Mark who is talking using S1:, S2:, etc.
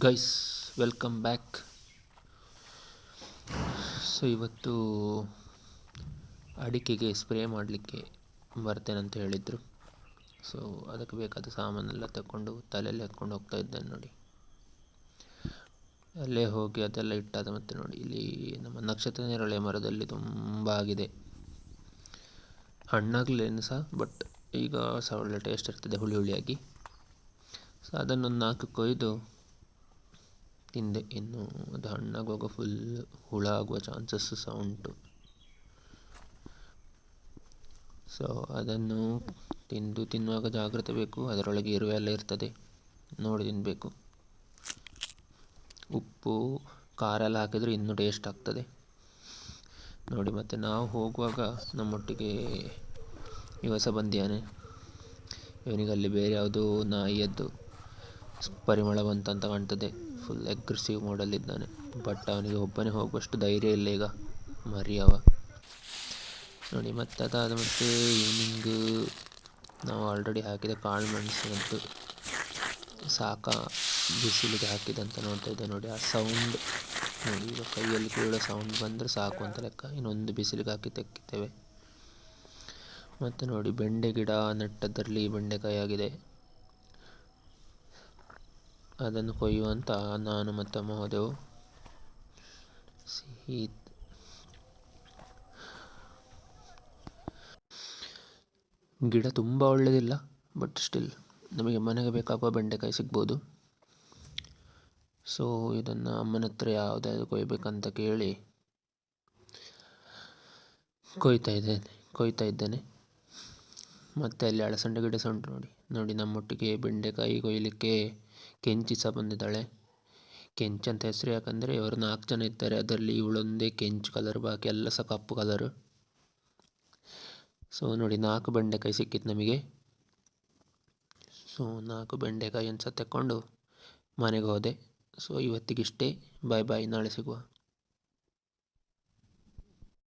S1: Guys, welcome back. So ಇವತ್ತು ಅಡಿಕೆಗೆ spray ಮಾಡಲಿಕ್ಕೆ ಬರ್ತೇನಂತ ಹೇಳಿದರು. ಸೊ ಅದಕ್ಕೆ ಬೇಕಾದ ಸಾಮಾನೆಲ್ಲ ತಗೊಂಡು ತಲೆಯಲ್ಲಿ ಹಾಕ್ಕೊಂಡು ಹೋಗ್ತಾ ಇದ್ದೇನೆ. ನೋಡಿ, ಅಲ್ಲೇ ಹೋಗಿ ಅದೆಲ್ಲ ಇಟ್ಟಾದ ಮತ್ತೆ ನೋಡಿ, ಇಲ್ಲಿ ನಮ್ಮ ನಕ್ಷತ್ರ ನೇರಳೆ ಮರದಲ್ಲಿ ತುಂಬ ಆಗಿದೆ. ಹಣ್ಣಾಗಲೇನು ಸಹ, ಬಟ್ ಈಗ ಸಹ ಒಳ್ಳೆ ಟೇಸ್ಟ್ ಇರ್ತದೆ, ಹುಳಿ ಹುಳಿಯಾಗಿ. ಸೊ ಅದನ್ನೊಂದು 4 ಕೊಯ್ದು ತಿಂದೆ. ಇನ್ನು ಅದು ಹಣ್ಣಾಗುವಾಗ ಫುಲ್ ಹುಳ ಆಗುವ ಚಾನ್ಸಸ್ ಸಹ ಉಂಟು. ಸೊ ಅದನ್ನು ತಿನ್ನುವಾಗ ಜಾಗ್ರತೆ ಬೇಕು. ಅದರೊಳಗೆ ಇರುವೆ ಎಲ್ಲ ಇರ್ತದೆ, ನೋಡಿ ತಿನ್ನಬೇಕು. ಉಪ್ಪು ಖಾರ ಎಲ್ಲ ಹಾಕಿದರೆ ಇನ್ನೂ ಟೇಸ್ಟ್ ಆಗ್ತದೆ ನೋಡಿ. ಮತ್ತು ನಾವು ಹೋಗುವಾಗ ನಮ್ಮೊಟ್ಟಿಗೆ ಇವ ಸಹ ಬಂದಿಯಾನೆ. ಇವನಿಗೆ ಅಲ್ಲಿ ಬೇರೆ ಯಾವುದೋ ನಾಯಿಯದ್ದು ಪರಿಮಳ ಬಂತಂತ ಕಾಣ್ತದೆ. Full aggressive ಮೋಡಲ್ಲಿದ್ದಾನೆ. ಬಟ್ ಅವನಿಗೆ ಒಬ್ಬನೇ ಹೋಗುವಷ್ಟು ಧೈರ್ಯ ಇಲ್ಲ ಈಗ, ಮರಿಯವ ನೋಡಿ. ಮತ್ತು ಅದಾದ ಮತ್ತೆ ಈವ್ನಿಂಗ್ ನಾವು ಆಲ್ರೆಡಿ ಹಾಕಿದ ಕಾಳು ಮೆಣಸಿನದ್ದು ಸಾಕ ಬಿಸಿಲಿಗೆ ಹಾಕಿದಂತ ನೋಡ್ತಾ ಇದ್ದೆ ನೋಡಿ. ಆ ಸೌಂಡ್ ನೋಡಿ, ಈಗ ಕೈಯಲ್ಲಿ ಕೀಳೋ ಸೌಂಡ್ ಬಂದರೆ ಸಾಕು ಅಂತ ಲೆಕ್ಕ. ಇನ್ನೊಂದು ಬಿಸಿಲಿಗೆ ಹಾಕಿ ತೆಕ್ಕಿದ್ದೇವೆ. ಮತ್ತು ನೋಡಿ, ಬೆಂಡೆ ಗಿಡ ನೆಟ್ಟದ್ರಲ್ಲಿ ಬೆಂಡೆಕಾಯಿ ಆಗಿದೆ. ಅದನ್ನು ಕೊಯ್ಯುವಂತ ನಾನು ಮತ್ತು ಅಮ್ಮ ಹೋದೆವು. ಸಿಹಿ ಗಿಡ ತುಂಬ ಒಳ್ಳೆಯದಿಲ್ಲ, ಬಟ್ ಸ್ಟಿಲ್ ನಮಗೆ ಮನೆಗೆ ಬೇಕಾಗುವ ಬೆಂಡೆಕಾಯಿ ಸಿಗ್ಬೋದು. ಸೊ ಇದನ್ನು ಅಮ್ಮನ ಹತ್ರ ಯಾವುದಾದ್ರು ಕೊಯ್ಬೇಕಂತ ಕೇಳಿ ಕೊಯ್ತಾ ಇದ್ದೇನೆ. ಮತ್ತು ಅಲ್ಲಿ ಅಳಸಂಡೆ ಗಿಡ ಸಹ ಉಂಟು ನೋಡಿ. ನಮ್ಮೊಟ್ಟಿಗೆ ಬೆಂಡೆಕಾಯಿ ಕೊಯ್ಯಲಿಕ್ಕೆ ಕೆಂಚಿ ಸಹ ಬಂದಿದ್ದಾಳೆ. ಕೆಂಚಂತ ಹೆಸರು ಯಾಕಂದರೆ ಇವರು 4 ಜನ ಇದ್ದಾರೆ. ಅದರಲ್ಲಿ ಇವಳೊಂದೇ ಕೆಂಚು ಕಲರ್, ಬಾಕಿ ಎಲ್ಲ ಸಹ ಕಪ್ಪು ಕಲರು. ಸೊ ನೋಡಿ, 4 ಬೆಂಡೆಕಾಯಿ ಸಿಕ್ಕಿತ್ತು ನಮಗೆ. ಸೊ 4 ಬೆಂಡೆಕಾಯಿಯನ್ನು ಸಹ ತೆಕ್ಕೊಂಡು ಮನೆಗೆ ಹೋದೆ. ಸೊ ಇವತ್ತಿಗಿಷ್ಟೇ. ಬಾಯ್ ಬಾಯ್, ನಾಳೆ ಸಿಗುವ.